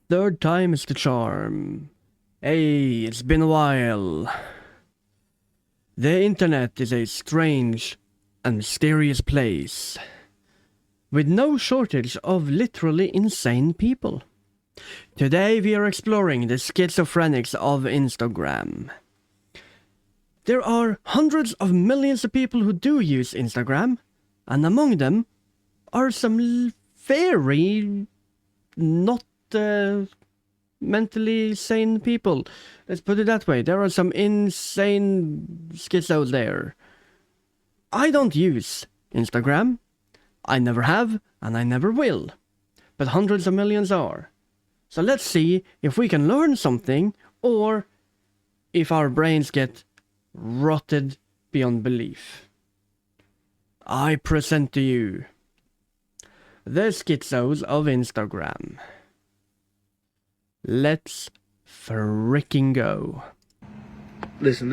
Third time is the charm. Hey, it's been a while. The internet is a strange and mysterious place, with no shortage of literally insane people. Today we are exploring the schizophrenics of Instagram. There are hundreds of millions of people who do use Instagram, and among them are some very not mentally sane people. Let's put it that way. There are some insane schizos there. I don't use Instagram. I never have, and I never will. But hundreds of millions are. So let's see if we can learn something, or if our brains get rotted beyond belief. I present to you the schizos of Instagram. Let's fricking go. Listen.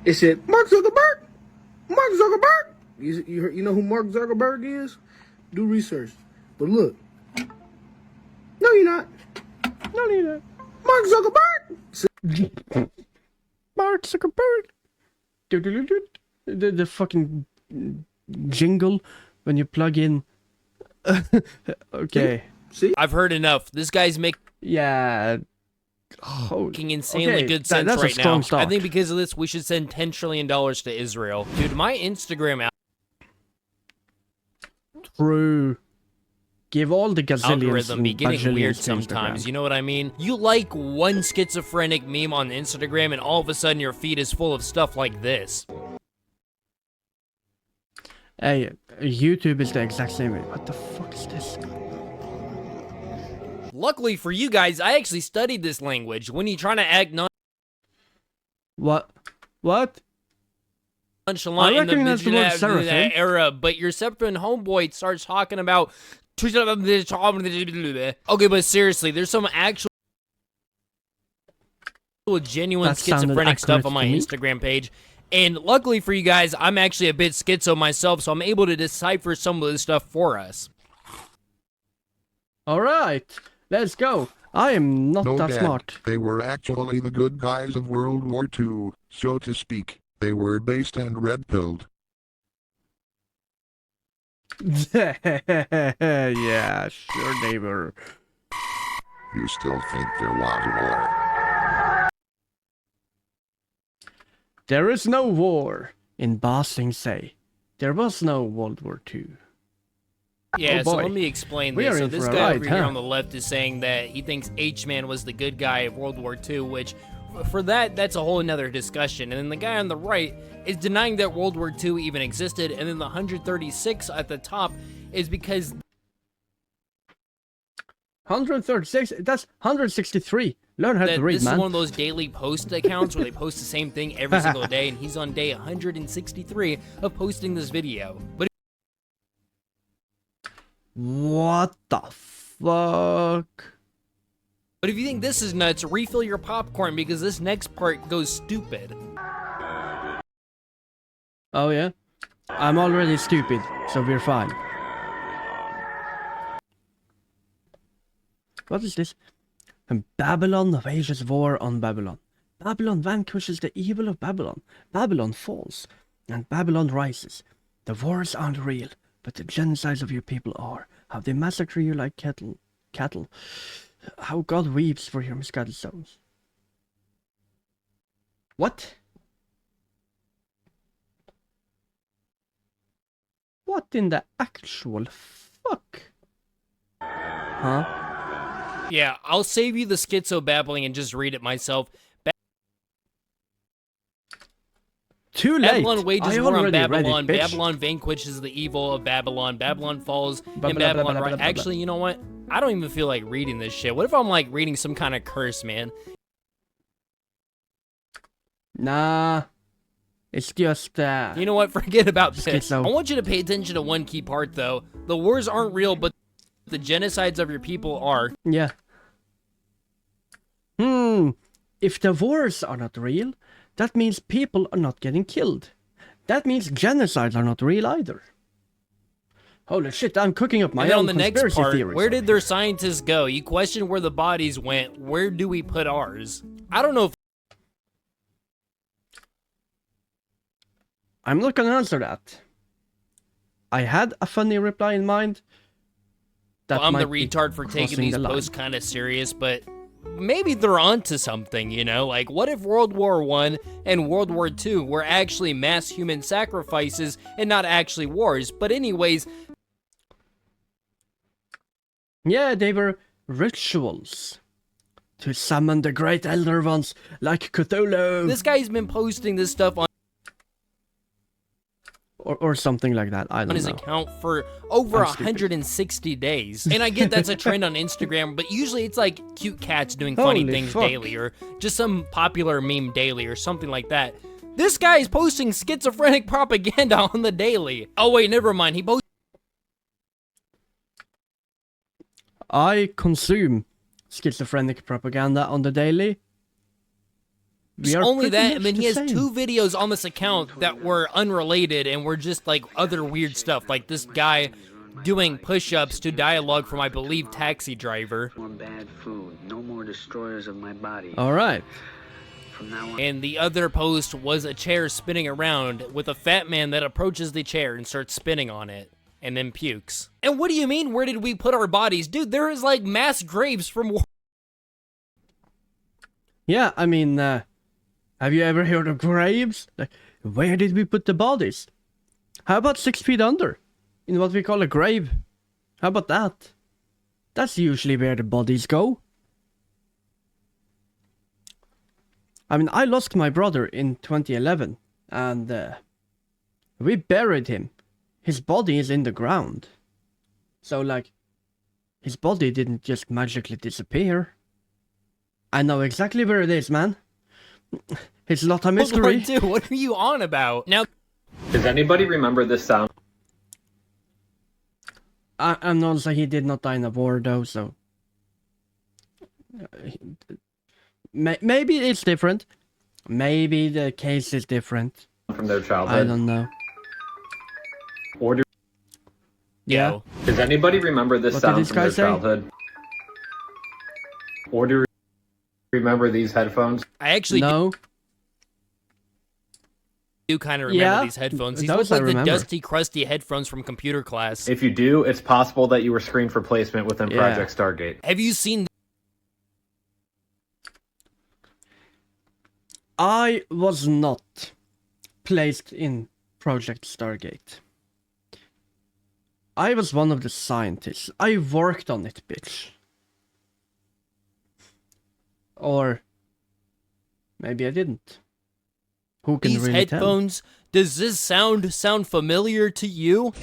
It said, Mark Zuckerberg! Mark Zuckerberg! You know who Mark Zuckerberg is? Do research. But look. No, you're not. No, neither. Mark Zuckerberg! Mark Zuckerberg. The fucking jingle when you plug in. Okay. See? I've heard enough. This guy's making Yeah. insanely good sense that's right a strong now. start. I think because of this, we should send $10 trillion to Israel. Dude, my Instagram True. Give all the gazillions algorithm be and getting weird bajillions to sometimes. Instagram. You know what I mean? You like one schizophrenic meme on Instagram, and all of a sudden your feed is full of stuff like this. Hey, YouTube is the exact same way. What the fuck is this? Luckily for you guys, I actually studied this language. When you're trying to act What? nonchalant in the recognize the word internet seraphim. era, but your Septon homeboy starts talking about. Okay, but seriously, there's some actual genuine That sounded schizophrenic stuff on my accurate Instagram page. And luckily for you guys, I'm actually a bit schizo myself, so I'm able to decipher some of this stuff for us. Alright, let's go. I am not No, that Dad, smart. they were actually the good guys of World War II, so to speak. They were based and red-pilled. Yeah, sure they were. You still think there was war? There is no war in Ba Sing Se. There was no World War II. Yeah, Oh so boy. let me explain We this. are So in this for a guy ride, over here huh? on the left is saying that he thinks H-Man was the good guy of World War II, which, for that's a whole another discussion. And then the guy on the right is denying that World War II even existed, and then the 136 at the top is because 136? That's 163. Learn how to that read, this man. is one of those daily post accounts where they post the same thing every single day, and he's on day 163 of posting this video. But What the fuck? if you think this is nuts, refill your popcorn because this next part goes stupid. Oh yeah? I'm already stupid, so we're fine. What is this? And Babylon wages war on Babylon. Babylon vanquishes the evil of Babylon. Babylon falls, and Babylon rises. The wars aren't real, but the genocides of your people are. How they massacre you like cattle. How God weeps for your misguided souls. What? What in the actual fuck? Huh? Yeah, I'll save you the schizo babbling and just read it myself. Too late. Babylon wages I war on already read it, Babylon. bitch. Babylon vanquishes the evil of Babylon. Babylon falls, Blah, and blah, blah, Babylon blah, blah, blah, Actually, you know what? I don't even feel like reading this shit. What if I'm like reading some kind of curse, man? Nah. It's just, You know what? Forget about this. Schizo. I want you to pay attention to one key part, though. The wars aren't real, but the genocides of your people are. yeah. If the wars are not real, that means people are not getting killed. That means genocides are not real either. Holy shit, I'm cooking up my And then own on the next conspiracy part, theories. where did their scientists go? You question where the bodies went. Where do we put ours? I don't know if I'm not gonna answer that. I had a funny reply in mind. That I'm the might be retard for taking crossing these the line. posts kind of serious, but maybe they're onto something, you know? Like, what if World War I and World War II were actually mass human sacrifices and not actually wars? But anyways, Yeah, they were rituals to summon the great elder ones like Cthulhu this guy's been posting this stuff on or something like that. I don't his know. account for over I'm stupid. 160 days. And I get that's a trend on Instagram, but usually it's like cute cats doing funny Holy things fuck. daily or just some popular meme daily or something like that. This guy is posting schizophrenic propaganda on the daily. Oh wait, never mind. He posted I consume schizophrenic propaganda on the daily. We are only pretty that, much and then he the has same. 2 videos on this account that were unrelated and were just like other weird stuff, like this guy doing push-ups to dialogue from, I believe, Taxi Driver. More bad food, no more destroyers of my body. All right. From now on, And the other post was a chair spinning around with a fat man that approaches the chair and starts spinning on it and then pukes. And what do you mean, where did we put our bodies? Dude, there is like mass graves from war. Yeah, I mean, have you ever heard of graves? Like, where did we put the bodies? How about 6 feet under? In what we call a grave? How about that? That's usually where the bodies go. I mean, I lost my brother in 2011, and we buried him. His body is in the ground. So, like, his body didn't just magically disappear. I know exactly where it is, man. It's not a mystery. Dude, what are you on about? Now, Does anybody remember this sound? I'm not saying he did not die in a war, though, so... Maybe it's different. Maybe the case is different. From their I childhood? don't know. Or do, Yeah. yo, does anybody remember this What did sound this from guy their say? childhood? Or do you remember these headphones? I actually No. do kind of remember Yeah, these headphones. These those look I like the remember. dusty, crusty headphones from computer class. If you do, it's possible that you were screened for placement within Yeah. Project Stargate. Have you seen I was not placed in Project Stargate. I was one of the scientists. I worked on it, bitch. Or maybe I didn't. Who can these really tell? headphones? Does this sound familiar to you?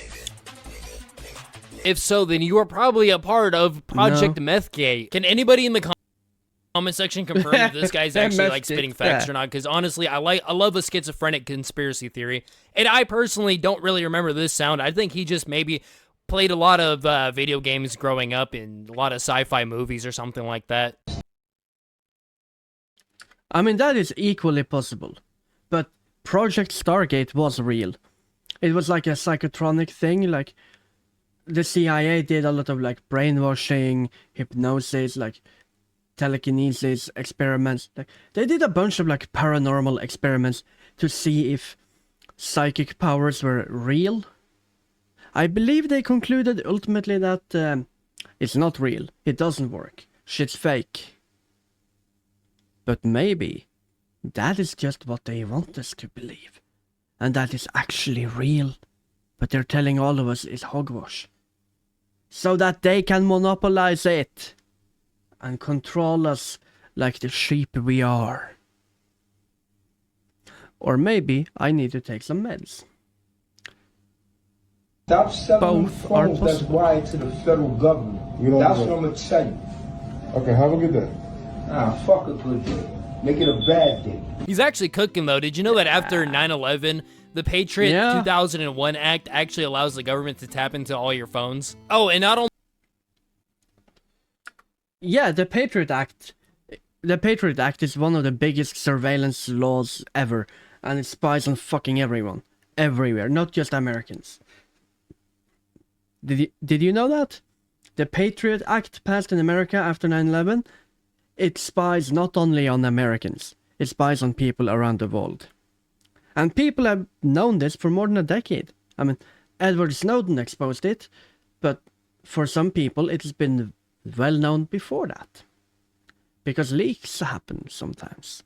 If so, then you are probably a part of Project Methgate. Can anybody in the comment section confirm if this guy's actually like Methgate, spitting facts yeah. or not? Because honestly, I love a schizophrenic conspiracy theory, and I personally don't really remember this sound. I think he just maybe played a lot of video games growing up in a lot of sci-fi movies or something like that. I mean, that is equally possible. But Project Stargate was real. It was like a psychotronic thing, like the CIA did a lot of like brainwashing, hypnosis, like telekinesis experiments. Like they did a bunch of like paranormal experiments to see if psychic powers were real. I believe they concluded ultimately that it's not real. It doesn't work. Shit's fake. But maybe that is just what they want us to believe. And that is actually real. But they're telling all of us it's hogwash. So that they can monopolize it. And control us like the sheep we are. Or maybe I need to take some meds. Stop selling Both them are phones that's possible. wired to the federal government. You don't That's do what I'm gonna tell you. Okay, have a good day. Fuck a good day. Make it a bad day. He's actually cooking though. Did you know that after 9/11, the Patriot Yeah. 2001 Act actually allows the government to tap into all your phones? Oh, and not only Yeah, the Patriot Act. The Patriot Act is one of the biggest surveillance laws ever. And it spies on fucking everyone. Everywhere, not just Americans. Did you know that? The Patriot Act passed in America after 9/11, it spies not only on Americans, it spies on people around the world. And people have known this for more than a decade. I mean, Edward Snowden exposed it, but for some people it's been well known before that. Because leaks happen sometimes.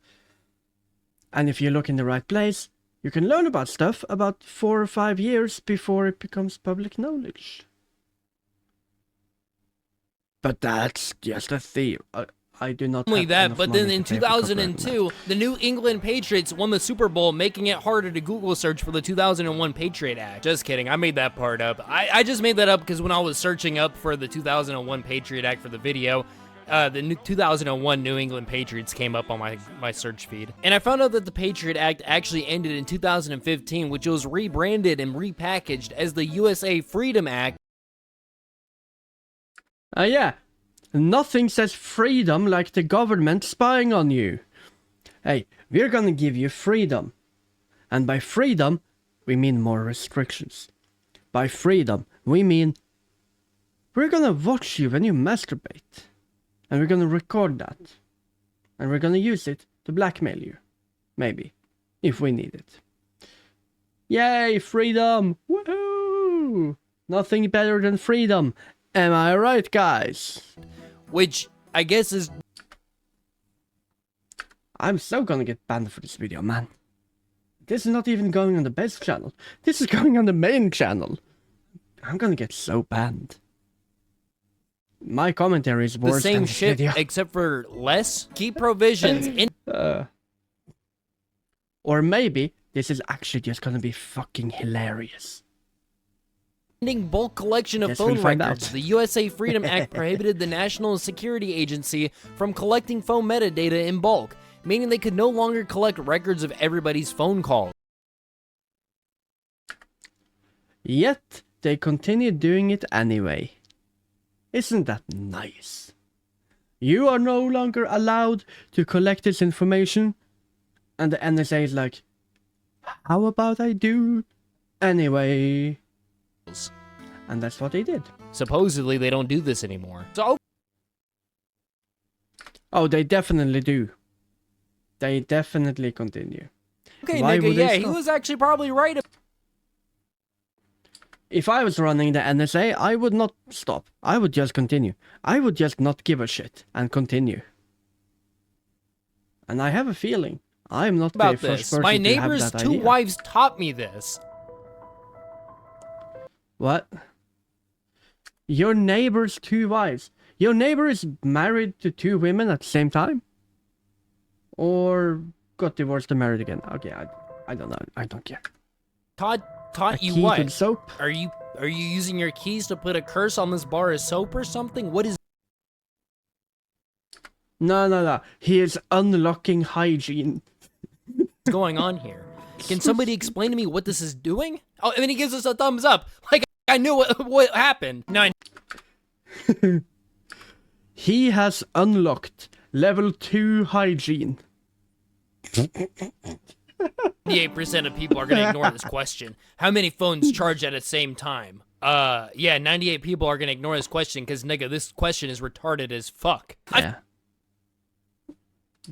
And if you look in the right place, you can learn about stuff about 4 or 5 years before it becomes public knowledge. But that's just a theory. I do not Only have that, enough but money then to in pay for copyright on that. 2002, the New England Patriots won the Super Bowl, making it harder to Google search for the 2001 Patriot Act. Just kidding, I made that part up. I just made that up because when I was searching up for the 2001 Patriot Act for the video, the new 2001 New England Patriots came up on my search feed. And I found out that the Patriot Act actually ended in 2015, which was rebranded and repackaged as the USA Freedom Act. Yeah. Nothing says freedom like the government spying on you. Hey, we're gonna give you freedom. And by freedom, we mean more restrictions. By freedom, we mean we're gonna watch you when you masturbate. And we're gonna record that. And we're gonna use it to blackmail you. Maybe. If we need it. Yay, freedom! Woohoo! Nothing better than freedom. Am I right, guys? Which I guess is... I'm so gonna get banned for this video, man. This is not even going on the best channel. This is going on the main channel. I'm gonna get so banned. My commentary is worse the same than this shit, video. except for less. Key provisions in... Or maybe this is actually just gonna be fucking hilarious. Ending bulk collection of Guess phone we'll find records. out. The USA Freedom Act prohibited the National Security Agency from collecting phone metadata in bulk, meaning they could no longer collect records of everybody's phone calls. Yet, they continue doing it anyway. Isn't that nice? You are no longer allowed to collect this information, and the NSA is like, how about I do anyway? And that's what they did. Supposedly, they don't do this anymore. So, Oh, they definitely do. They definitely continue. okay, Why nigga, would they yeah, he stop? was actually probably right. If I was running the NSA, I would not stop. I would just continue. I would just not give a shit and continue. And I have a feeling I'm not the About first this. person My to have neighbor's that two idea. wives taught me this. What? Your neighbor's two wives. Your neighbor is married to two women at the same time? Or got divorced and married again? Okay, I don't know. I don't care. Taught A you key what? to the soap? Are you using your keys to put a curse on this bar of soap or something? What is No. He is unlocking hygiene. going on here? Can somebody explain to me what this is doing? Oh, and then he gives us a thumbs up. Like I knew what happened. No, He has unlocked level 2 hygiene. 98% of people are gonna ignore this question. How many phones charge at the same time? Yeah, 98 people are gonna ignore this question because nigga, this question is retarded as fuck. Yeah.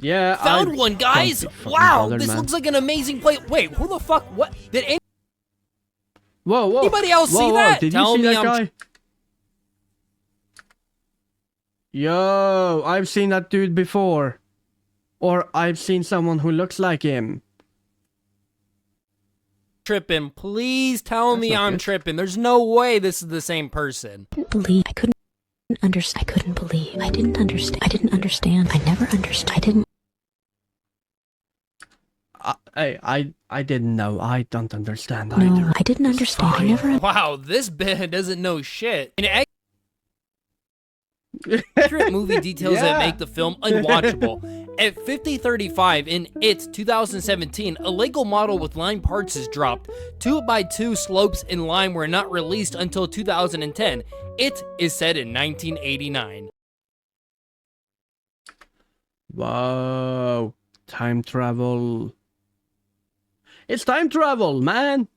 Yeah, Found I one, guys! can't be fucking Wow, bothered, this man. looks like an amazing place. Wait, who the fuck? What? Did Whoa. anybody else see Whoa, that? Did Tell you see me that I'm guy? Yo, I've seen that dude before. Or I've seen someone who looks like him. tripping. Please tell That's me not I'm good. tripping. There's no way this is the same person. Believe. I couldn't understand. I couldn't believe. I didn't understand. I didn't understand. I never understood. I didn't. I didn't know. I don't understand No, either. I didn't understand. I fine. never. Wow, this bit doesn't know shit. And accurate movie details that Yeah. make the film unwatchable. At 5035 in It 2017, a Lego model with line parts is dropped. 2x2 slopes in line were not released until 2010. It is set in 1989. Whoa. Time travel. It's time travel, man.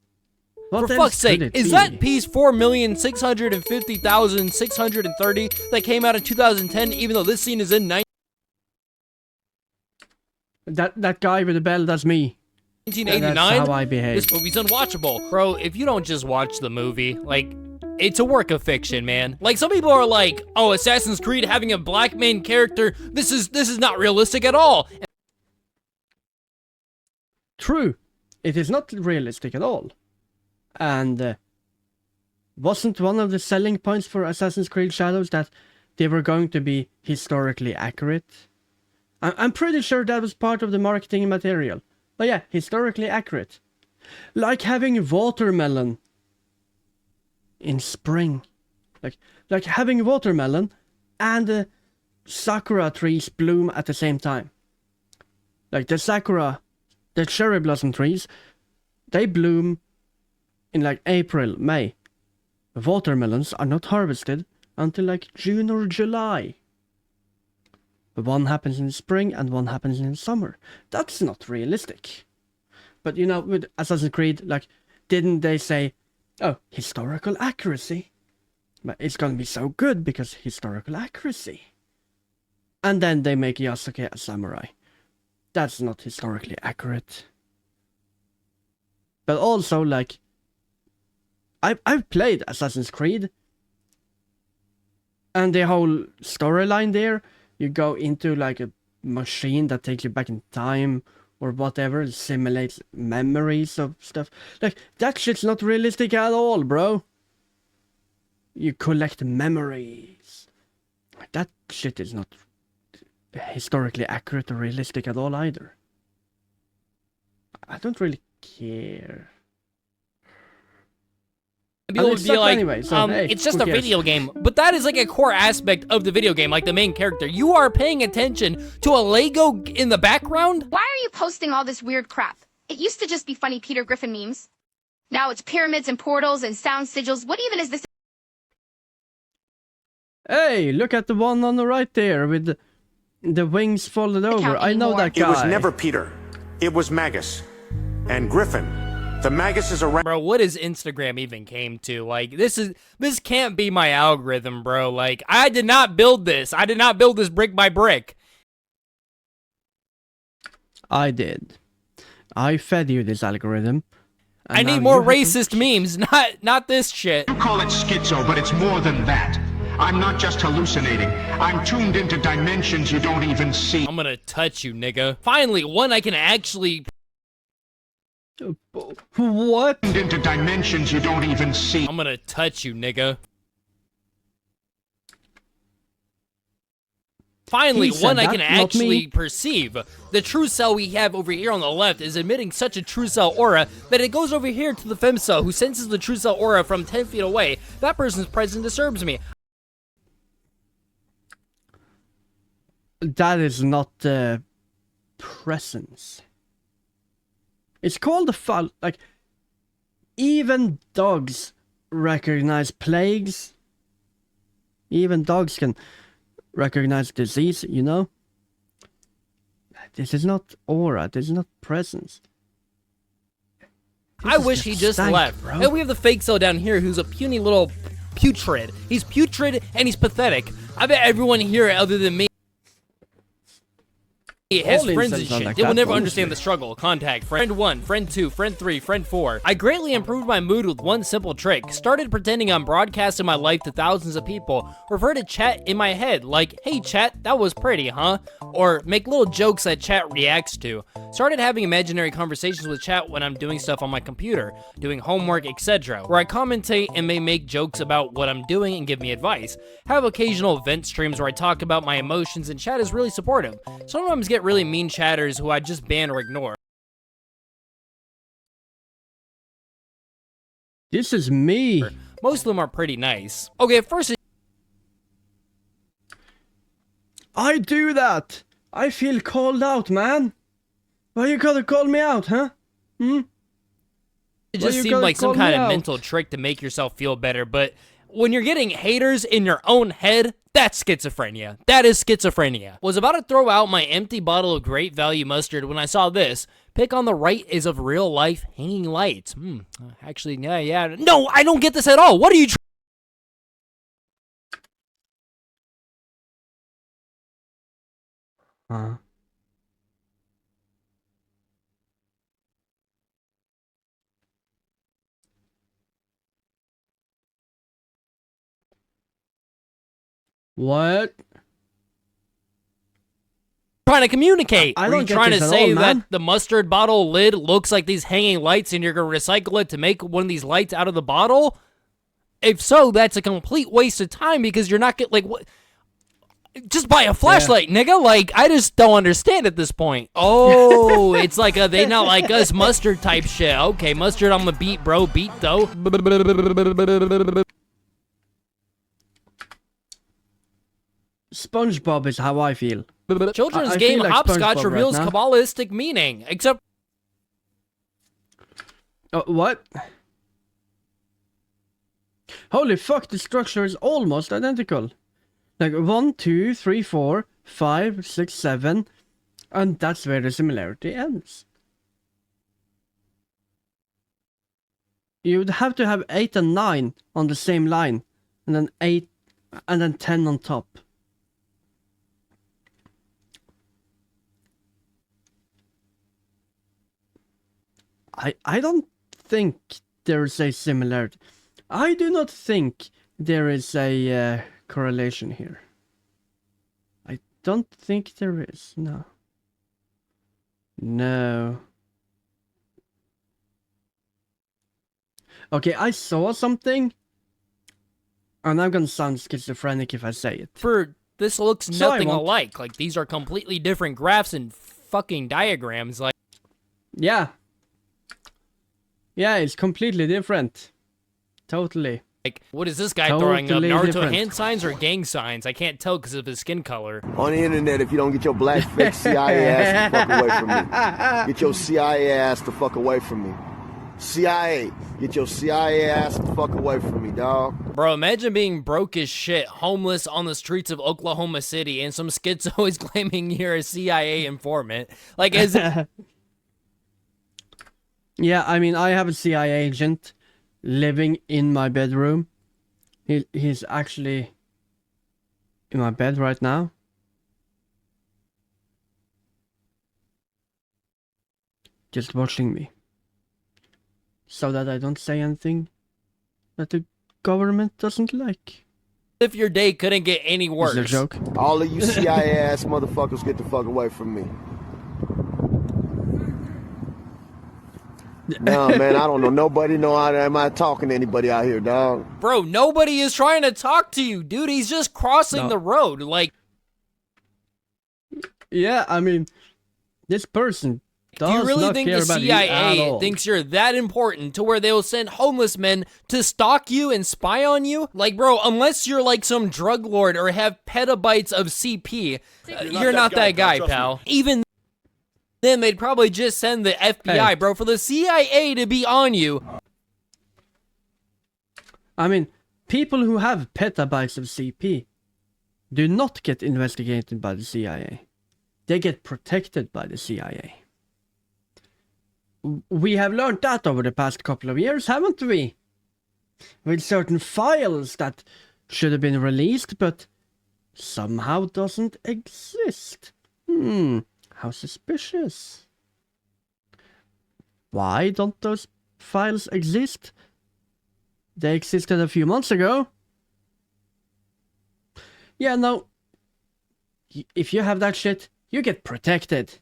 What For else fuck's sake, could it is be? that piece 4,650,630 that came out in 2010, even though this scene is in That guy with the bell, that's me. 1989? That's how I behave. This movie's unwatchable. Bro, if you don't just watch the movie, like, it's a work of fiction, man. Like, some people are like, oh, Assassin's Creed having a black main character, this is not realistic at all. True. It is not realistic at all. And wasn't one of the selling points for Assassin's Creed Shadows that they were going to be historically accurate? I'm pretty sure that was part of the marketing material. But yeah, historically accurate. Like having watermelon in spring. Like having watermelon and sakura trees bloom at the same time. Like the cherry blossom trees, they bloom in like April, May. The watermelons are not harvested until like June or July. But one happens in spring and one happens in summer. That's not realistic. But you know, with Assassin's Creed, like, didn't they say, oh, historical accuracy? But it's gonna be so good because historical accuracy. And then they make Yasuke a samurai. That's not historically accurate. But also, like, I've played Assassin's Creed. And the whole storyline there, you go into like a machine that takes you back in time or whatever, it simulates memories of stuff. Like, that shit's not realistic at all, bro. You collect memories. That shit is not historically accurate or realistic at all either. I don't really care. People would be like, anyway, so, hey, it's just who a cares? video game. But that is like a core aspect of the video game, like the main character. You are paying attention to a Lego in the background? Why are you posting all this weird crap? It used to just be funny Peter Griffin memes. Now it's pyramids and portals and sound sigils. What even is this? Hey, look at the one on the right there with the wings folded over. I know that guy. It was never Peter. It was Magus. And Griffin. The Magus is around. Bro, what is Instagram even came to? Like, this can't be my algorithm, bro. Like, I did not build this. I did not build this brick by brick. I did. I fed you this algorithm. I need more racist memes, not this shit. You call it schizo, but it's more than that. I'm not just hallucinating. I'm tuned into dimensions you don't even see. I'm gonna touch you, nigga. Finally, one I can actually... What? Into dimensions you don't even see. I'm gonna touch you, nigga. Finally, one I can actually perceive. The true cell we have over here on the left is emitting such a true cell aura that it goes over here to the femcell who senses the true cell aura from 10 feet away. That person's presence disturbs me. That is not presence. It's called the like, even dogs recognize plagues. Even dogs can recognize disease, you know? This is not aura, this is not presence. I wish he just left. Bro. And we have the fake cell down here who's a puny little putrid. He's putrid and he's pathetic. I bet everyone here other than me has friends and shit. They will never understand the struggle. Contact friend 1, friend 2, friend 3, friend 4. I greatly improved my mood with one simple trick. Started pretending I'm broadcasting my life to thousands of people. Refer to chat in my head like, hey chat, that was pretty, huh? Or make little jokes that chat reacts to. Started having imaginary conversations with chat when I'm doing stuff on my computer, doing homework, etc. Where I commentate and may make jokes about what I'm doing and give me advice. Have occasional vent streams where I talk about my emotions and chat is really supportive. Sometimes get really mean chatters who I just ban or ignore. This is me. Most of them are pretty nice. Okay, first I do that. I feel called out, man. Why you gotta call me out, huh? it just seemed like some kind of mental trick to make yourself feel better, but when you're getting haters in your own head, that's schizophrenia. That is schizophrenia. Was about to throw out my empty bottle of great value mustard when I saw this. Pic on the right is of real life hanging lights. Actually, yeah. No, I don't get this at all. What are you What? trying to communicate? I Are don't you get trying to this at say all, man. that the mustard bottle lid looks like these hanging lights and you're going to recycle it to make one of these lights out of the bottle? If so, that's a complete waste of time because you're not getting, like, what? Just buy a flashlight, nigga. Like, I just don't understand at this point. Oh, it's like a they not like us mustard type shit. Okay, mustard on the beat, bro. Beat, though. SpongeBob is how I feel. Children's I game feel like Hopscotch SpongeBob reveals right now. Kabbalistic meaning. Except What? Holy fuck, the structure is almost identical. Like 1, 2, 3, 4, 5, 6, 7, and that's where the similarity ends. You'd have to have 8 and 9 on the same line, and then 8, and then 10 on top. I don't think there's a similarity. I do not think there is a correlation here. I don't think there is, no. No. Okay, I saw something, and I'm gonna sound schizophrenic if I say it. for this looks So I nothing won't. alike. Like, these are completely different graphs and fucking diagrams. Like, Yeah. Yeah, it's completely different. Totally. what is this guy throwing up? Totally Naruto different. hand signs or gang signs? I can't tell because of his skin color. On the internet, if you don't get your black fake CIA ass the fuck away from me. Get your CIA ass the fuck away from me. CIA, get your CIA ass the fuck away from me, dog. Bro, imagine being broke as shit, homeless on the streets of Oklahoma City, and some schizo is claiming you're a CIA informant. Like, is Yeah, I mean, I have a CIA agent living in my bedroom. He's actually in my bed right now. Just watching me. So that I don't say anything that the government doesn't like. if your day couldn't get any worse. Is it a joke? All of you CIA ass motherfuckers get the fuck away from me. No, man, I don't know. Nobody know how am I talking to anybody out here, dog. Bro, nobody is trying to talk to you, dude. He's just crossing the road. Like, Yeah, I mean, this person do you does really not think care the about you at CIA all. thinks you're that important to where they'll send homeless men to stalk you and spy on you? Like, bro, unless you're like some drug lord or have petabytes of CP, you're not that guy, pal. Even then, they'd probably just send the FBI, Hey. bro, for the CIA to be on you. I mean, people who have petabytes of CP do not get investigated by the CIA. They get protected by the CIA. We have learned that over the past couple of years, haven't we? With certain files that should have been released, but somehow doesn't exist. How suspicious. Why don't those files exist? They existed a few months ago. Yeah, no. If you have that shit, you get protected.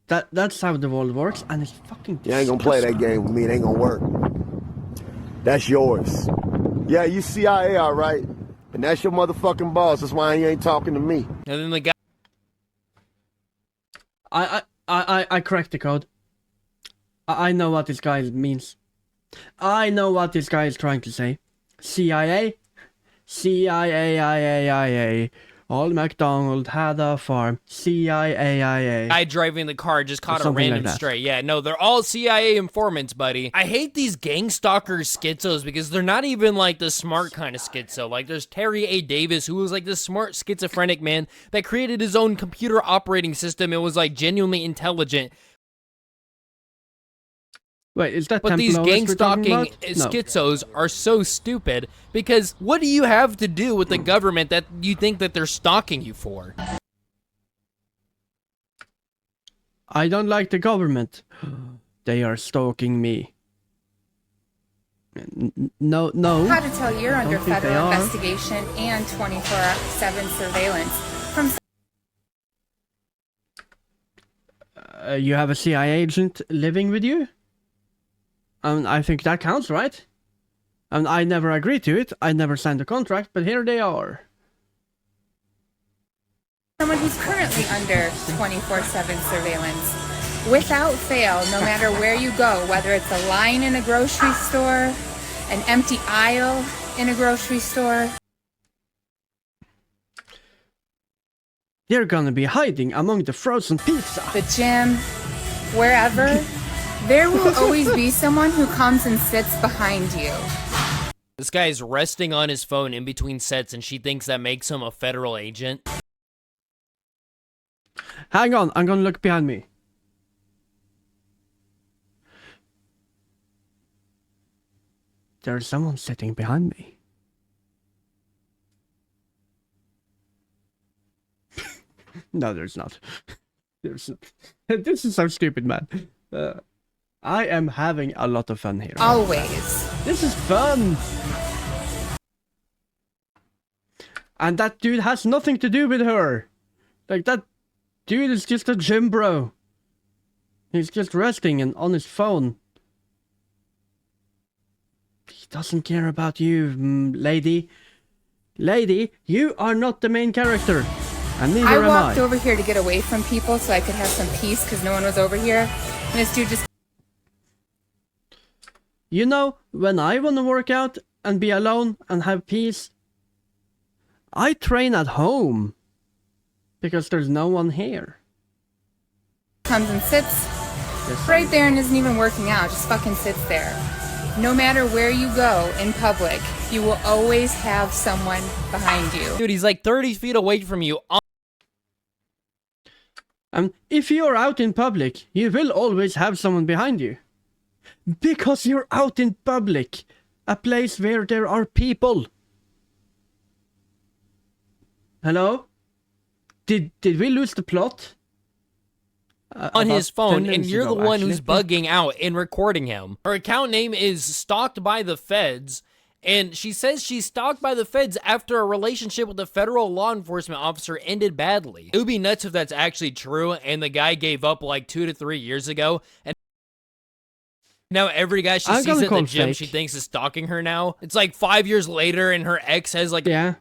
That's how the world works, and it's fucking You ain't gonna play that disgusting. game with me. It ain't gonna work. That's yours. Yeah, you CIA, all right. And that's your motherfucking boss. That's why you ain't talking to me. And then the guy. I cracked the code. I know what this guy means. I know what this guy is trying to say. CIA? CIA, Old MacDonald had a farm. CIA. Guy driving the car just caught a something like random that. stray. Yeah, no, they're all CIA informants, buddy. I hate these gang stalkers schizos because they're not even like the smart kind of schizo. Like there's Terry A. Davis, who was like this smart schizophrenic man that created his own computer operating system. It was like genuinely intelligent. Wait, is that But these Templar gang we're talking stalking about? No. schizos are so stupid because what do you have to do with the government that you think that they're stalking you for? I don't like the government. They are stalking me. No. How to tell you're under Don't think they federal are. investigation and 24/7 surveillance from You have a CIA agent living with you? I think that counts, right? I never agreed to it. I never signed a contract, but here they are. someone who's currently under 24/7 surveillance. Without fail, no matter where you go, whether it's a line in a grocery store, an empty aisle in a grocery store. They're gonna be hiding among the frozen pizza. The gym, wherever, there will always be someone who comes and sits behind you. This guy's resting on his phone in between sets and she thinks that makes him a federal agent. Hang on, I'm gonna look behind me. There's someone sitting behind me. No, there's not. There's not. This is so stupid, man. I am having a lot of fun here. Always. This is fun! And that dude has nothing to do with her. Like, that dude is just a gym bro. He's just resting and on his phone. He doesn't care about you, lady. Lady, you are not the main character. And neither I am walked I. over here to get away from people so I could have some peace because no one was over here. And this dude just... You know, when I want to work out and be alone and have peace, I train at home. Because there's no one here. comes and sits right there and isn't even working out, just fucking sits there. No matter where you go in public, you will always have someone behind you. Dude, he's like 30 feet away from you. If you're out in public, you will always have someone behind you. Because you're out in public. A place where there are people. Hello? Did we lose the plot? On his About 10 phone, and minutes you're the ago, one actually. who's bugging out and recording him. Her account name is Stalked by the Feds, and she says she's stalked by the feds after a relationship with a federal law enforcement officer ended badly. It would be nuts if that's actually true, and the guy gave up like 2 to 3 years ago, and now every guy she I'm sees gonna at the call gym fake. she thinks is stalking her now. It's like 5 years later, and her ex has like Yeah.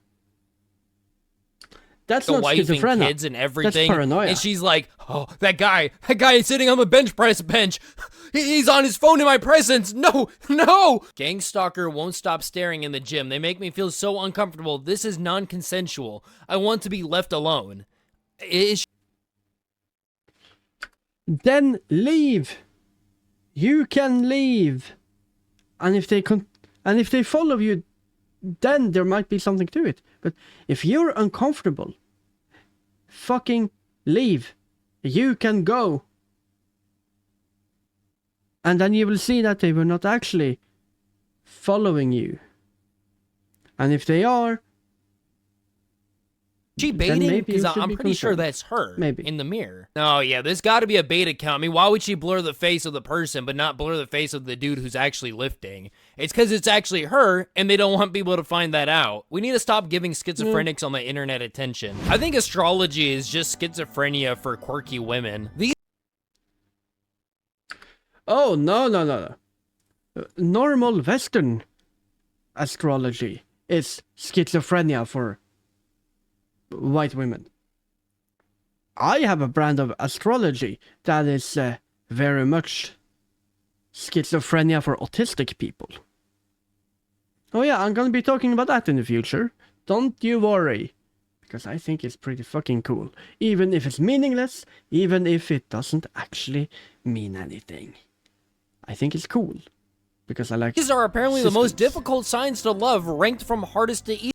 That's a not wife and schizophrenia. kids and everything. That's paranoia. And she's like, oh, that guy is sitting on the bench press bench. He's on his phone in my presence. No. Gang stalker won't stop staring in the gym. They make me feel so uncomfortable. This is non-consensual. I want to be left alone. Then leave. You can leave. And if they follow you, then there might be something to it. But if you're uncomfortable, fucking leave. You can go. And then you will see that they were not actually following you. And if they are, she then baiting? maybe Because you should I'm be pretty sure concerned. that's her Maybe. in the mirror. Oh, yeah, there's got to be a bait account. I mean, why would she blur the face of the person but not blur the face of the dude who's actually lifting? It's because it's actually her, and they don't want people to find that out. We need to stop giving schizophrenics on the internet attention. I think astrology is just schizophrenia for quirky women. Oh, no. Normal Western astrology is schizophrenia for white women. I have a brand of astrology that is very much schizophrenia for autistic people. Oh yeah, I'm gonna be talking about that in the future. Don't you worry. because I think it's pretty fucking cool. Even if it's meaningless, even if it doesn't actually mean anything. I think it's cool. Because I like These are apparently the most systems. difficult signs to love, ranked from hardest to easy.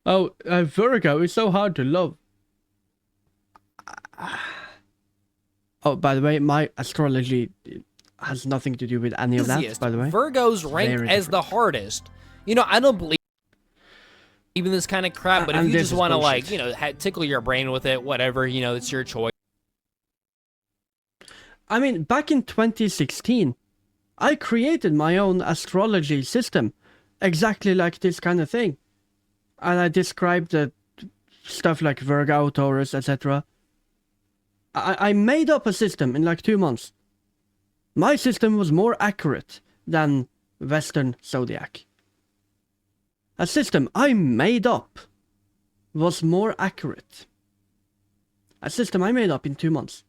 Oh, Virgo is so hard to love. Oh, by the way, my astrology has nothing to do with any of that, by the way. Virgo's ranked Very as the hardest. You know, I don't believe in this kind of crap, but if you just want to, like, you know, tickle your brain with it, whatever, you know, it's your choice. I mean, back in 2016, I created my own astrology system, exactly like this kind of thing. And I described stuff like Virgo, Taurus, etc. I made up a system in like 2 months. My system was more accurate than Western Zodiac. A system I made up was more accurate. A system I made up in 2 months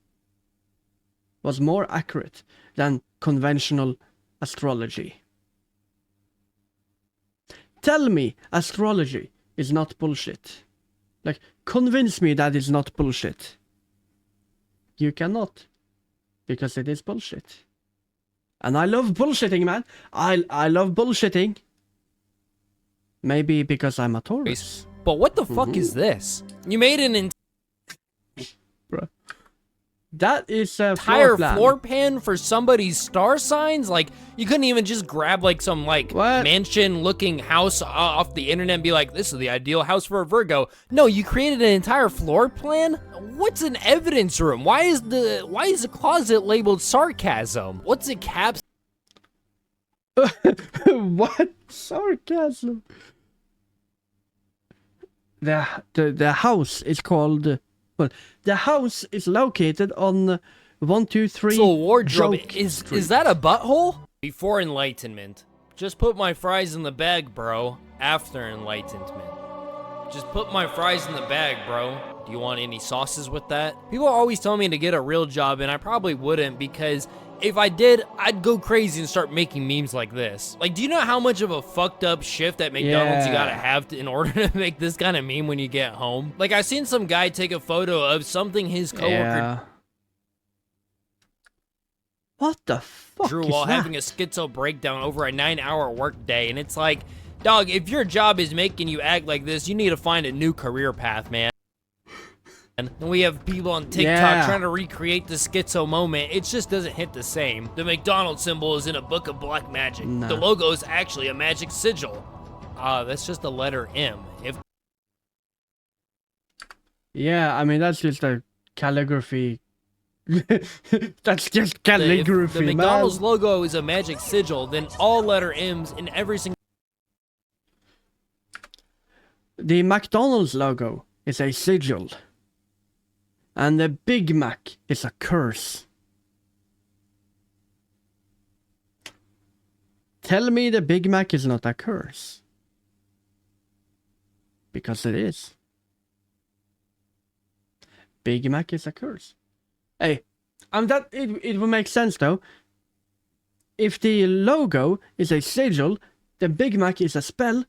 was more accurate than conventional astrology. Tell me astrology is not bullshit. Like, convince me that it's not bullshit. You cannot. Because it is bullshit. And I love bullshitting, man. I love bullshitting. Maybe because I'm a Taurus. But what the fuck is this? You made an Bruh. That is a entire plan. floor plan for somebody's star signs? Like, you couldn't even just grab, like, some, like, mansion-looking house off the internet and be like, this is the ideal house for a Virgo. No, you created an entire floor plan? What's an evidence room? Why is the closet labeled sarcasm? What's a caps? What? Sarcasm? The house is called... Well, the house is located on 123 So wardrobe, Joke is Street. that a butthole? Before enlightenment. Just put my fries in the bag, bro. After enlightenment. Just put my fries in the bag, bro. Do you want any sauces with that? People always tell me to get a real job, and I probably wouldn't, because if I did, I'd go crazy and start making memes like this. Like, do you know how much of a fucked up shift at McDonald's you gotta have in order to make this kind of meme when you get home? Like, I seen some guy take a photo of something his coworker What the fuck drew is while that? having a schizo breakdown over a 9-hour workday, and it's like, dog, if your job is making you act like this, you need to find a new career path, man. And we have people on TikTok trying to recreate the schizo moment. It just doesn't hit the same. The McDonald's symbol is in a book of black magic. Nah. The logo is actually a magic sigil. That's just the letter M. Yeah, I mean, that's just a calligraphy. That's just calligraphy, If the McDonald's man. logo is a magic sigil, then all letter M's in every single... The McDonald's logo is a sigil. And the Big Mac is a curse. Tell me the Big Mac is not a curse. Because it is. Big Mac is a curse. Hey, that it will make sense though. If the logo is a sigil, the Big Mac is a spell.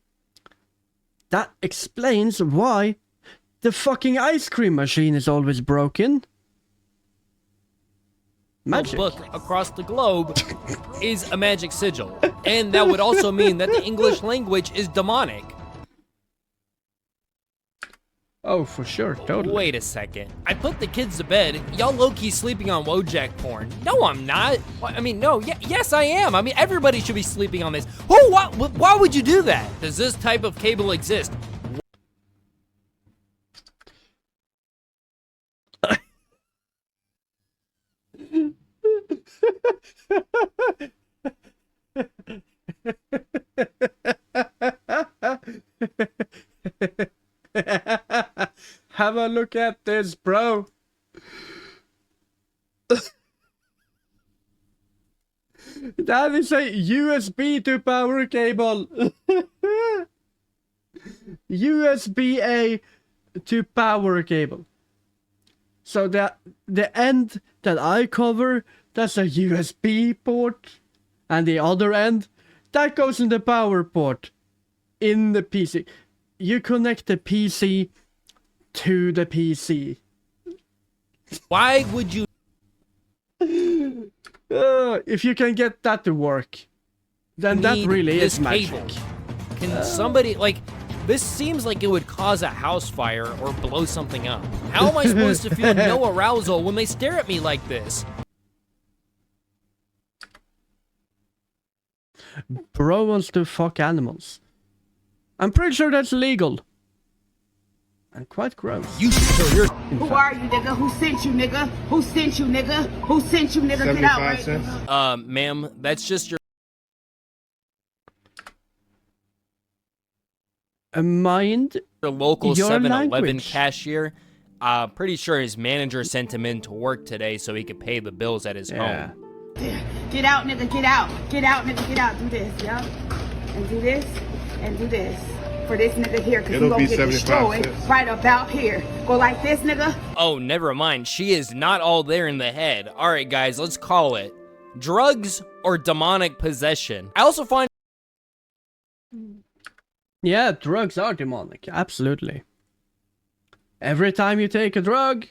That explains why the fucking ice cream machine is always broken. Magic. book across the globe is a magic sigil. And that would also mean that the English language is demonic. Oh, for sure, totally. Wait a second. I put the kids to bed. Y'all low-key sleeping on Wojak porn. No, I'm not. I mean, no, yes, I am. I mean, everybody should be sleeping on this. Why would you do that? Does this type of cable exist? Have a look at this, bro. That is a USB to power cable. USB-A to power cable. So the end that I cover, that's a USB port. And the other end, that goes in the power port in the PC. you connect the PC to the PC. Why would you? If you can get that to work, then that need really this is magic. cable? Can somebody, like, this seems like it would cause a house fire or blow something up. How am I supposed to feel no arousal when they stare at me like this? Bro wants to fuck animals. I'm pretty sure that's legal. And quite gross. You should kill your... Who are you, nigga? Who sent you, nigga? Who sent you, nigga? Who sent you, nigga? Get out right now. Ma'am, that's just your... Mind your local your 7-Eleven language. cashier. Pretty sure his manager sent him in to work today so he could pay the bills at his home. Get out, nigga. Get out. Get out, nigga. Get out. Do this, yeah? And do this. And do this. For this nigga here, because you gonna get destroyed right about here. Go like this, nigga. Oh, never mind. She is not all there in the head. Alright, guys, let's call it. Drugs or demonic possession. I also find... Yeah, drugs are demonic. Absolutely. Every time you take a drug,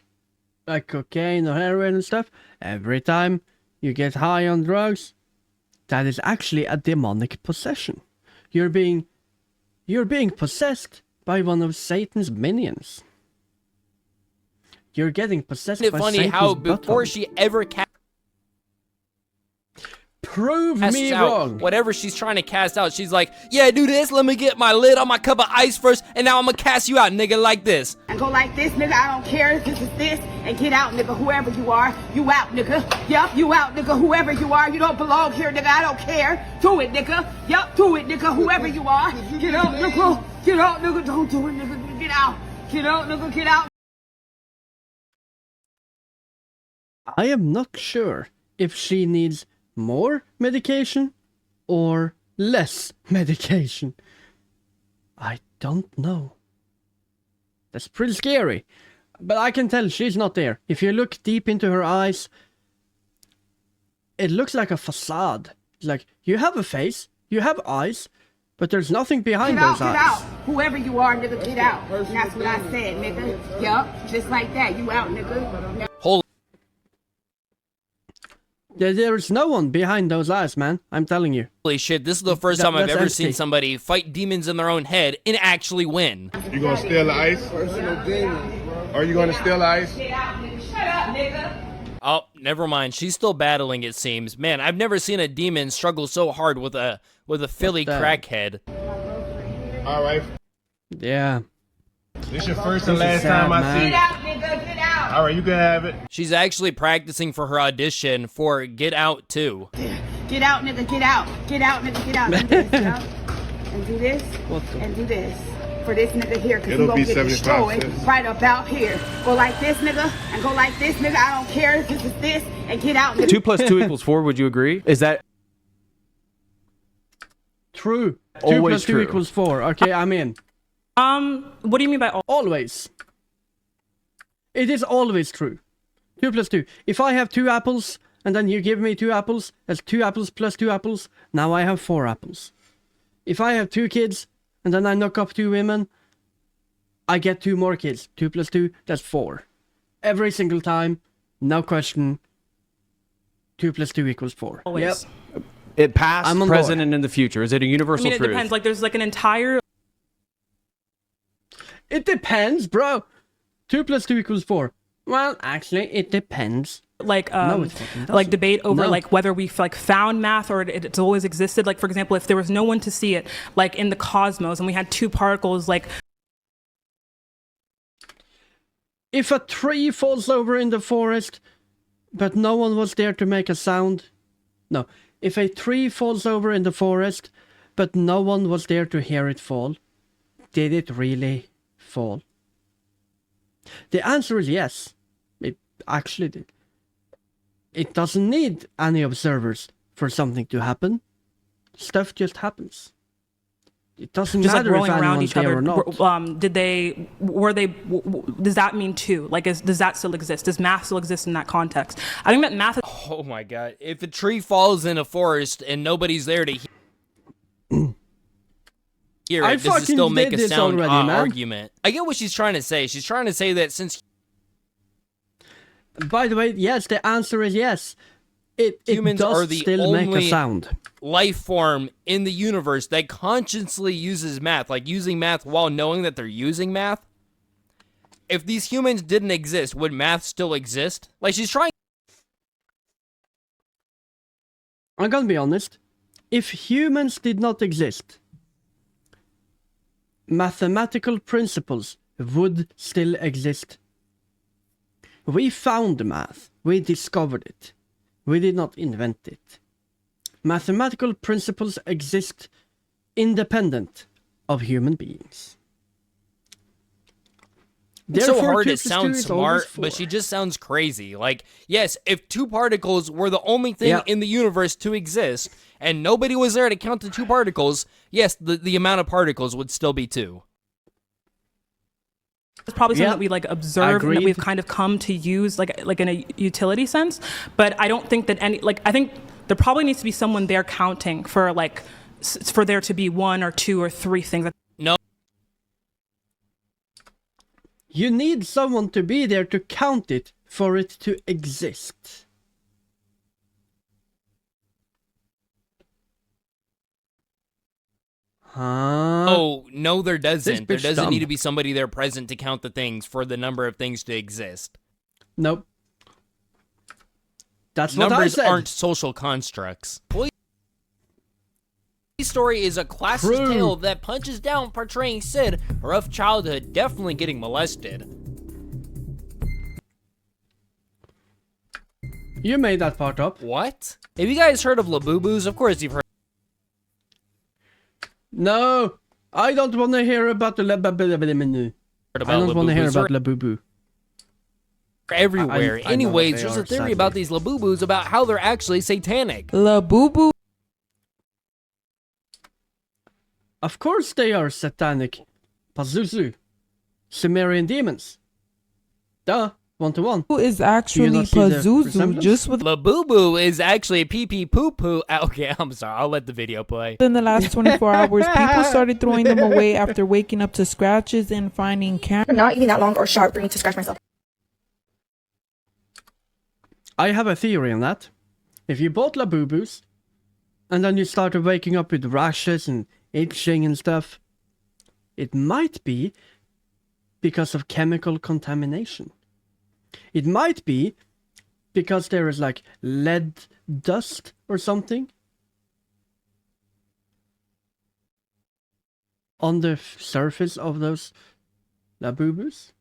like cocaine or heroin and stuff, every time you get high on drugs, that is actually a demonic possession. You're being possessed by one of Satan's minions. You're getting possessed by Satan's funny how before butthole. she ever Prove me wrong. Whatever she's trying to cast out, she's like, yeah, do this, let me get my lid on my cup of ice first, and now I'm gonna cast you out, nigga, like this. And go like this, nigga. I don't care if this is this. And get out, nigga. Whoever you are, you out, nigga. Yup, you out, nigga. Whoever you are, you don't belong here, nigga. I don't care. Do it, nigga. Yup, do it, nigga. Whoever you are. Get out, nigga. Get out, nigga. Don't do it, nigga. Get out. Get out, nigga. Get out. I am not sure if she needs more medication or less medication. I don't know. That's pretty scary. But I can tell she's not there. If you look deep into her eyes, it looks like a facade. It's like, you have a face, you have eyes, but there's nothing behind those eyes. Get out. Whoever you are, nigga, get out. And that's what I said, nigga. Yup, just like that. You out, nigga. There's no one behind those eyes, man. I'm telling you. Holy shit, this is the first time I've ever seen somebody fight demons in their own head and actually win. You gonna steal the ice? Are you gonna steal the ice? Shut up, nigga. Oh, never mind. She's still battling, it seems. Man, I've never seen a demon struggle so hard with a Philly crackhead. All right. Yeah. This your first and last time I see you. Get out, nigga. Get out. All right, you can have it. She's actually practicing for her audition for Get Out 2. Get out, nigga. Get out. Get out, nigga. Get out. Do this, yeah? And do this. And do this. For this nigga here, because you gonna get destroyed right about here. Go like this, nigga, and go like this, nigga. I don't care if this is this, and get out, nigga. 2 + 2 = 4, would you agree? Is that true? Always 2 + 2 true. = 4. Okay, I'm in. What do you mean by always? It is always true. 2 + 2. If I have 2 apples, and then you give me 2 apples, that's 2 apples plus 2 apples. Now I have 4 apples. If I have 2 kids, and then I knock up 2 women, I get 2 more kids. 2 + 2, that's 4. Every single time, no question. 2 + 2 = 4. Always. Yep. it past, I'm on present, board. and in the future? Is it a universal I mean, it truth? depends. Like, there's like an entire... It depends, bro. 2 + 2 = 4. Well, actually, it depends. Like No, it fucking doesn't. like debate over No. like whether we've like found math or it's always existed. Like, for example, if there was no one to see it, like in the cosmos, and we had 2 particles, like If a tree falls over in the forest, but no one was there to make a sound. No. If a tree falls over in the forest, but no one was there to hear it fall, did it really fall? The answer is yes. It actually did. It doesn't need any observers for something to happen. Stuff just happens. It doesn't just like matter if rolling around anyone's each there other. or not. Does that mean 2? Like, does that still exist? Does math still exist in that context? I think that math. Oh my god. If a tree falls in a forest and nobody's there to hear... hear I it, does it fucking still make did a this sound already, man. argument? I get what she's trying to say. She's trying to say that since By the way, yes, the answer is yes. It humans does are the still make a only sound. life form in the universe that consciously uses math, like using math while knowing that they're using math. If these humans didn't exist, would math still exist? Like, she's trying. I'm gonna be honest. If humans did not exist, mathematical principles would still exist. We found math. We discovered it. We did not invent it. Mathematical principles exist independent of human beings. It's so Therefore, hard 2 to plus 2 sound is always smart, 4. but she just sounds crazy. Like, yes, if two particles were the only thing Yeah. in the universe to exist, and nobody was there to count the two particles, yes, the amount of particles would still be 2. It's probably something Yeah, that we like observe and that agreed. we've kind of come to use like in a utility sense. But I don't think that I think there probably needs to be someone there counting for like for there to be 1 or 2 or 3 things. No. You need someone to be there to count it for it to exist. Huh? Oh, no, there doesn't. There bitch doesn't dumb. need to be somebody there present to count the things for the number of things to exist. Nope. That's what I Numbers said. aren't social constructs. Police Story is a classic True. tale that punches down portraying Sid, a rough childhood, definitely getting molested. You made that part up. What? Have you guys heard of Labubu's? Of course you've heard. No, I don't want to hear about the I don't want to hear about Labubu. Everywhere. I know Anyways, what they there's are, a theory sadly. about these Labubus about how they're actually satanic. Labubu. Of course they are satanic. Pazuzu. Sumerian demons. Duh. 1-to-1. Who is actually Pazuzu just with Labubu is actually pee pee poo poo. Okay, I'm sorry. I'll let the video play. in the last 24 hours, people started throwing them away after waking up to scratches and finding Not even that long or sharp for me to scratch myself. I have a theory on that. If you bought Labubus, and then you started waking up with rashes and itching and stuff, it might be because of chemical contamination. It might be because there is like lead dust or something on the surface of those Labubus.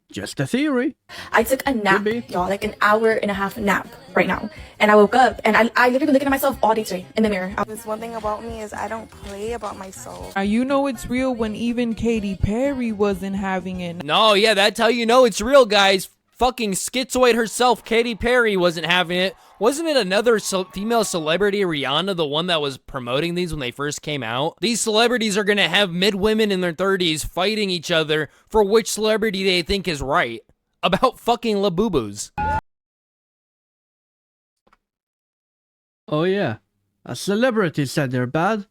Just a theory. I took a nap, y'all, like an hour and a half nap right now. And I woke up and I literally looking at myself all day today in the mirror. This one thing about me is I don't play about myself. Now you know it's real when even Katy Perry wasn't having it. No, yeah, that's how you know it's real, guys. Fucking schizoid herself, Katy Perry, wasn't having it. Wasn't it another female celebrity, Rihanna, the one that was promoting these when they first came out? These celebrities are gonna have mid-women in their 30s fighting each other for which celebrity they think is right. About fucking Labubus. Oh yeah, a celebrity said they're bad,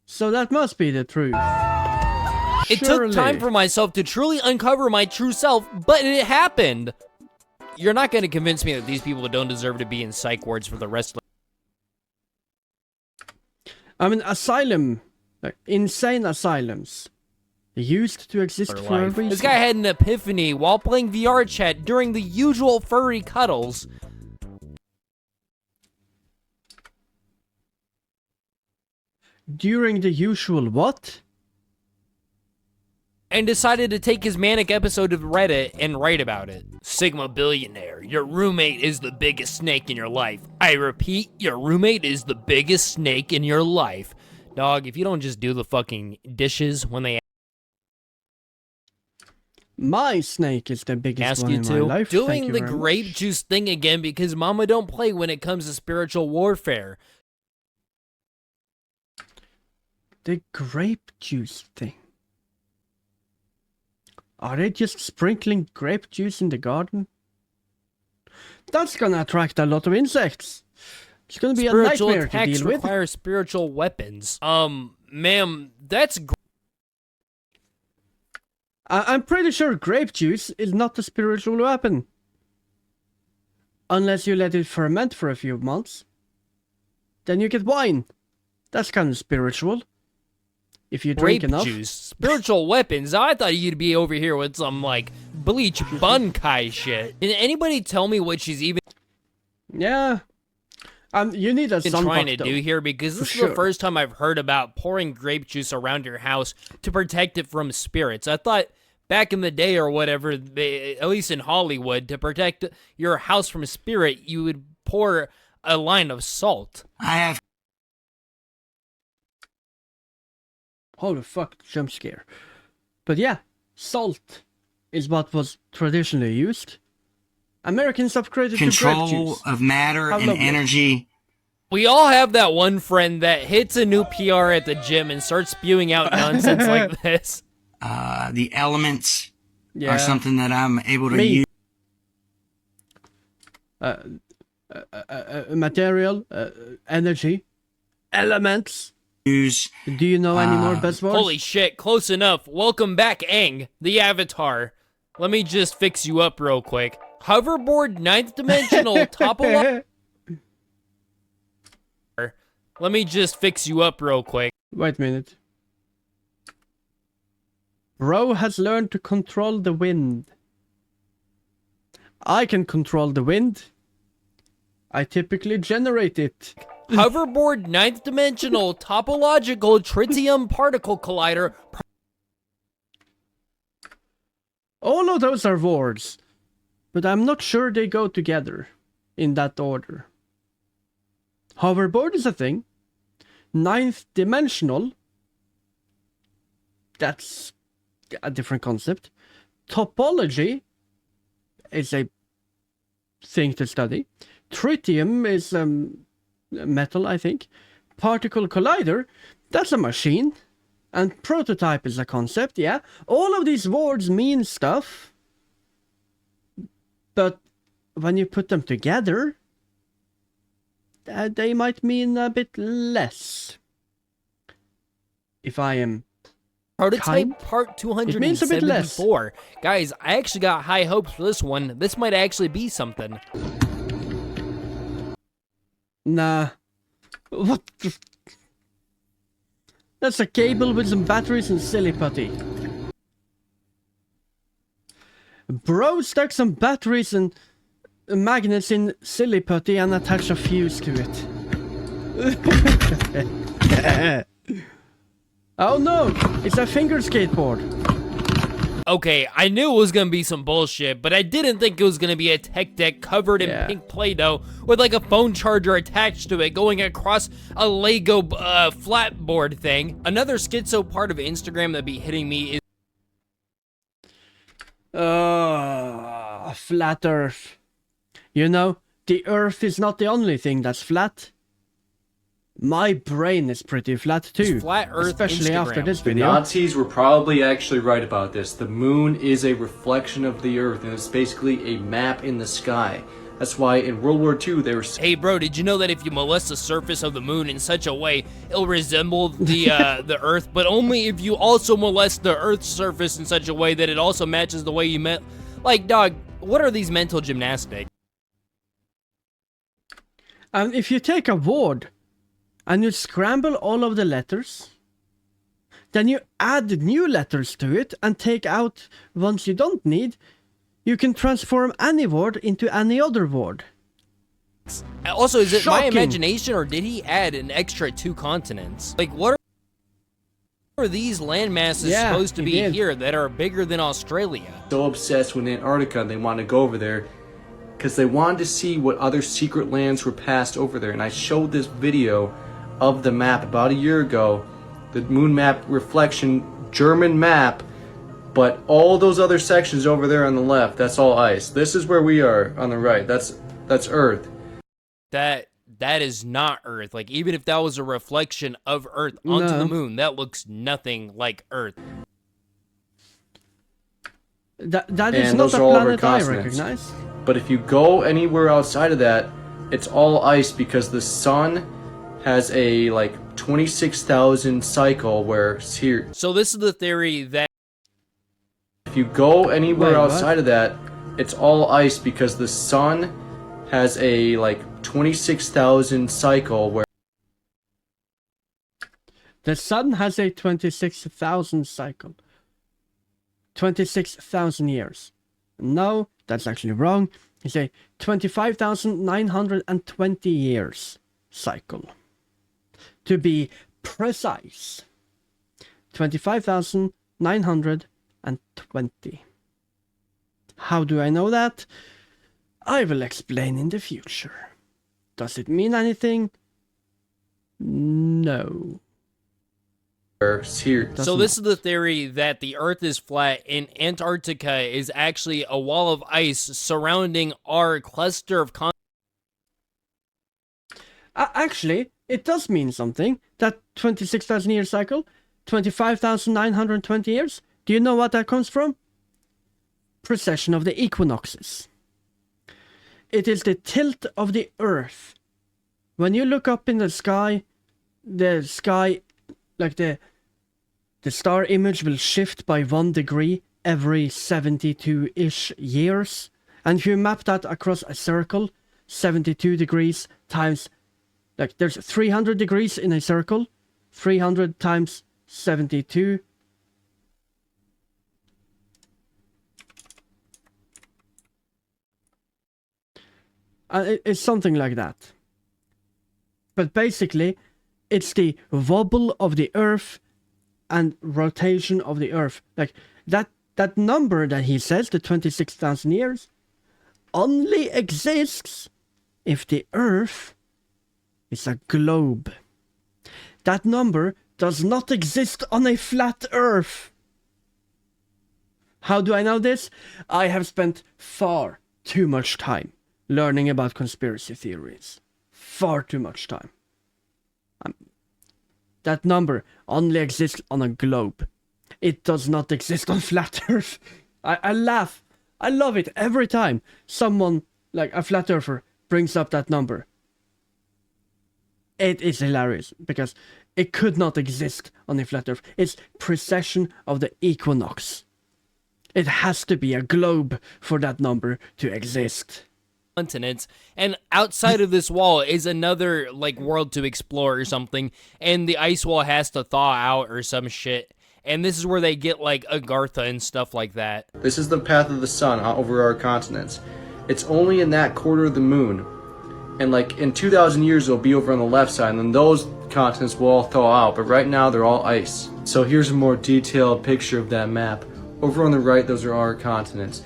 so that must be the truth. It took time for myself to truly uncover my true self, but it happened. You're not going to convince me that these people don't deserve to be in psych wards for the rest of I mean, asylum, like insane asylums, they used to exist their for a life. reason. This guy had an epiphany while playing VR chat during the usual furry cuddles. During the usual what? And decided to take his manic episode of Reddit and write about it. Sigma billionaire, your roommate is the biggest snake in your life. I repeat, your roommate is the biggest snake in your life. Dog, if you don't just do the fucking dishes when they My snake is the biggest ask one you in to, my life. Thank doing you the very grape much. juice thing again because mama don't play when it comes to spiritual warfare. The grape juice thing. Are they just sprinkling grape juice in the garden? That's gonna attract a lot of insects. It's gonna be a Spiritual nightmare to attacks deal with. require spiritual weapons. Ma'am, that's I'm pretty sure grape juice is not a spiritual weapon. Unless you let it ferment for a few months. Then you get wine. That's kind of spiritual. If you drink grape enough. juice. Spiritual weapons. I thought you'd be over here with some, like, bleach bunkai shit. Can anybody tell me what she's even... Yeah. You need a sun trying to though, do here, because this for is sure. the first time I've heard about pouring grape juice around your house to protect it from spirits. I thought back in the day or whatever, at least in Hollywood, to protect your house from spirit, you would pour a line of salt. I have... Holy fuck, jump scare. But yeah, salt is what was traditionally used. Americans upgraded to grape Control juice. of matter How and lovely. energy. We all have that one friend that hits a new PR at the gym and starts spewing out nonsense like this. The elements Yeah. are something that I'm able to Me. use. Material, energy, elements. Use. Do you know any more buzzwords? Holy shit, close enough. Welcome back, Aang, the Avatar. Let me just fix you up real quick. Hoverboard, 9th dimensional, topological. Let me just fix you up real quick. Wait a minute. Bro has learned to control the wind. I can control the wind. I typically generate it. Hoverboard, 9th dimensional, topological, tritium particle collider. All of those are words, but I'm not sure they go together in that order. Hoverboard is a thing. 9th dimensional, that's a different concept. Topology is a thing to study. Tritium is metal, I think. Particle collider, that's a machine. And prototype is a concept, yeah. All of these words mean stuff. But when you put them together, they might mean a bit less. If I am Prototype kind, part it means a bit less. 274. Guys, I actually got high hopes for this one. This might actually be something. Nah. What the... That's a cable with some batteries and silly putty. Bro stuck some batteries and magnets in silly putty and attached a fuse to it. Oh no! It's a finger skateboard. Okay, I knew it was gonna be some bullshit, but I didn't think it was gonna be a tech deck covered in pink Play-Doh with like a phone charger attached to it going across a Lego flatboard thing. Another schizo part of Instagram that'd be hitting me is flat Earth. You know, the Earth is not the only thing that's flat. My brain is pretty flat too, Flat Earth especially after Instagram. this The video. Nazis were probably actually right about this. The moon is a reflection of the Earth, and it's basically a map in the sky. That's why in World War II they were... Hey bro, did you know that if you molest the surface of the moon in such a way, it'll resemble the the Earth, but only if you also molest the Earth's surface in such a way that it also matches the way you meant? Like, dog, what are these mental gymnastics? And if you take a word and you scramble all of the letters, then you add new letters to it and take out ones you don't need, you can transform any word into any other word. Also, is it my Shocking. imagination, or did he add an extra 2 continents? Like, what are these land masses Yeah, supposed to he be did. here that are bigger than Australia? So obsessed with Antarctica, they want to go over there because they wanted to see what other secret lands were passed over there. And I showed this video of the map about a year ago, the moon map reflection German map, but all those other sections over there on the left, that's all ice. This is where we are on the right. That's Earth. That is not Earth. Like, even if that was a reflection of Earth onto No. the moon, that looks nothing like Earth. That is And not those a are all over planet I continents. recognize. But if you go anywhere outside of that, it's all ice because the sun has a like 26,000 cycle where here. So this is the theory that If you go anywhere Wait, what? outside of that, it's all ice because the sun has a like 26,000 cycle where The sun has a 26,000 cycle. 26,000 years. No, that's actually wrong. It's a 25,920 years cycle. To be precise. 25,920. How do I know that? I will explain in the future. Does it mean anything? No. here. So this is the theory that the Earth is flat and Antarctica is actually a wall of ice surrounding our cluster of Actually, it does mean something. That 26,000 year cycle, 25,920 years. Do you know what that comes from? Precession of the equinoxes. It is the tilt of the Earth. When you look up in the sky, like the star image will shift by 1 degree every 72-ish years. And if you map that across a circle, 72 degrees times, like there's 300 degrees in a circle, 300 times 72. It's something like that. But basically, it's the wobble of the Earth and rotation of the Earth. Like that number that he says, the 26,000 years, only exists if the Earth is a globe. That number does not exist on a flat Earth. How do I know this? I have spent far too much time learning about conspiracy theories. Far too much time. That number only exists on a globe. It does not exist on flat Earth. I laugh. I love it every time someone, like a flat earther, brings up that number. It is hilarious because it could not exist on a flat Earth. It's precession of the equinox. It has to be a globe for that number to exist. Continents, and outside of this wall is another like world to explore or something, and the ice wall has to thaw out or some shit, and this is where they get like Agartha and stuff like that. This is the path of the sun over our continents. It's only in that quarter of the moon, and like in 2,000 years it'll be over on the left side, and then those continents will all thaw out, but right now they're all ice. So here's a more detailed picture of that map. Over on the right, those are our continents.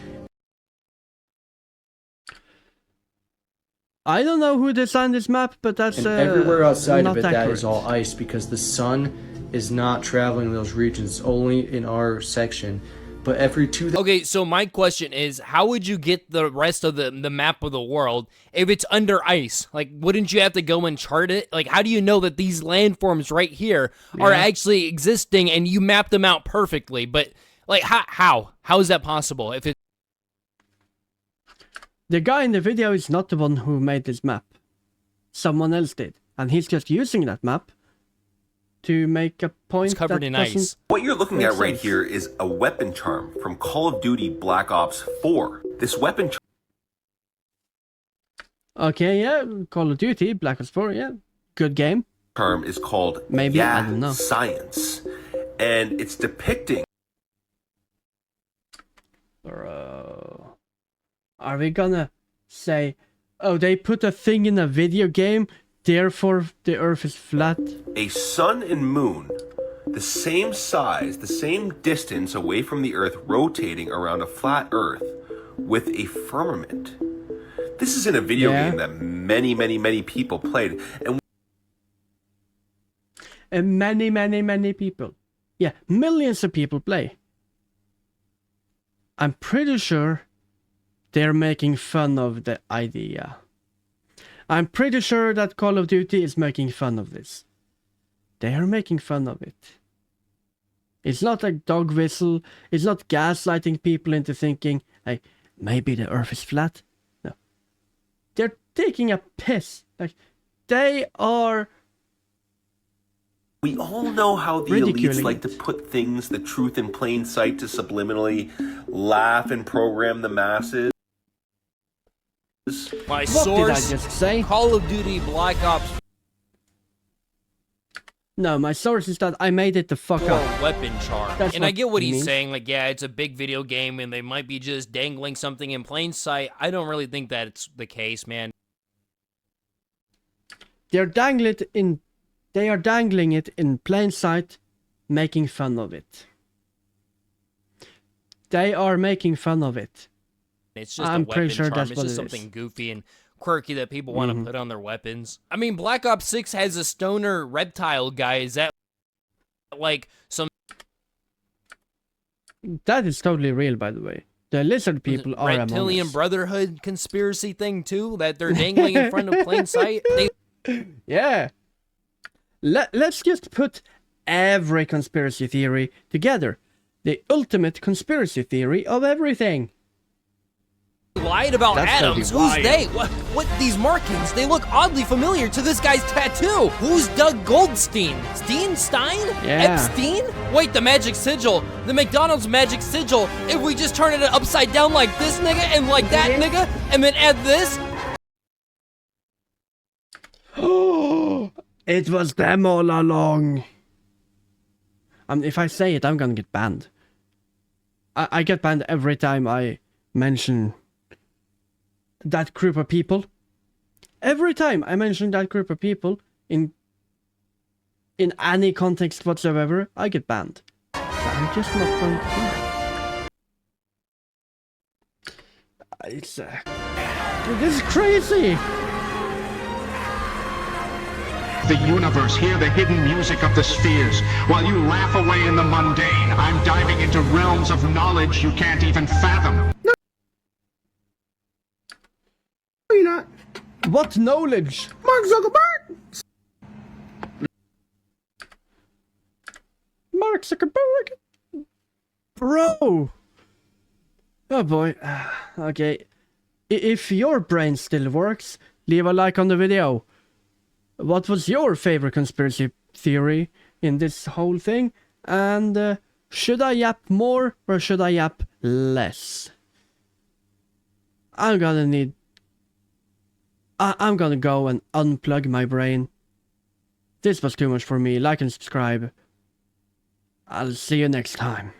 I don't know who designed this map, but that's and everywhere outside of it, accurate. that is all ice because the sun is not traveling in those regions. It's only in our section. But every Okay, so my question is, how would you get the rest of the map of the world if it's under ice? Like, wouldn't you have to go and chart it? Like, how do you know that these landforms right here are actually existing and you mapped them out perfectly? But like, how is that possible? If it The guy in the video is not the one who made this map. Someone else did. And he's just using that map to make a point. It's covered in ice. What you're looking at right here is a weapon charm from Call of Duty Black Ops 4. This weapon charm... Okay, yeah, Call of Duty, Black Ops 4, yeah. Good game. ...term is called Maybe, I don't know. Science. And it's depicting... Bro. Are we gonna say, oh, they put a thing in a video game, therefore the Earth is flat? A sun and moon, the same size, the same distance away from the Earth, rotating around a flat Earth with a firmament. This is in a video game that many people played. And many people. Yeah, millions of people play. I'm pretty sure they're making fun of the idea. I'm pretty sure that Call of Duty is making fun of this. They are making fun of it. It's not like dog whistle. It's not gaslighting people into thinking, like, maybe the Earth is flat. No. taking a piss. Like, they are... We all know how the ridiculing elites like to put things, the truth in plain sight, to subliminally laugh and program the masses. My What source, did I just say? Call of Duty Black Ops No, my source is that I made it the fuck 4 up. weapon charge. That's And I what get what he he's means. saying, like, yeah, it's a big video game and they might be just dangling something in plain sight. I don't really think that's the case, man. They are dangling it in plain sight, making fun of it. They are making fun of it. It's just I'm a pretty weapon sure charm. that's It's what just it is. something goofy and quirky that people want to put on their weapons. I mean, Black Ops 6 has a stoner reptile guy. Is that like some... That is totally real, by the way. The lizard people are among reptilian us. brotherhood conspiracy thing too that they're dangling in front of plain sight? Yeah. Let's just put every conspiracy theory together. The ultimate conspiracy theory of everything. Lied about That's gonna be Adams. Who's wild. they? What these markings? They look oddly familiar to this guy's tattoo. Who's Doug Goldstein? Stein? Yeah. Epstein? Wait, the magic sigil. The McDonald's magic sigil. If we just turn it upside down like this nigga and like that nigga and then add this. It was them all along. If I say it, I'm gonna get banned. I get banned every time I mention that group of people. Every time I mention that group of people in any context whatsoever, I get banned. So I'm just not going to do that. It's this is crazy. The universe, hear the hidden music of the spheres. While you laugh away in the mundane, I'm diving into realms of knowledge you can't even fathom. No, you're not. What knowledge? Mark Zuckerberg. Mark Zuckerberg? Bro! Oh boy. Okay. If your brain still works, leave a like on the video. What was your favorite conspiracy theory in this whole thing? And should I yap more or should I yap less? I'm gonna go and unplug my brain. This was too much for me. Like and subscribe. I'll see you next time.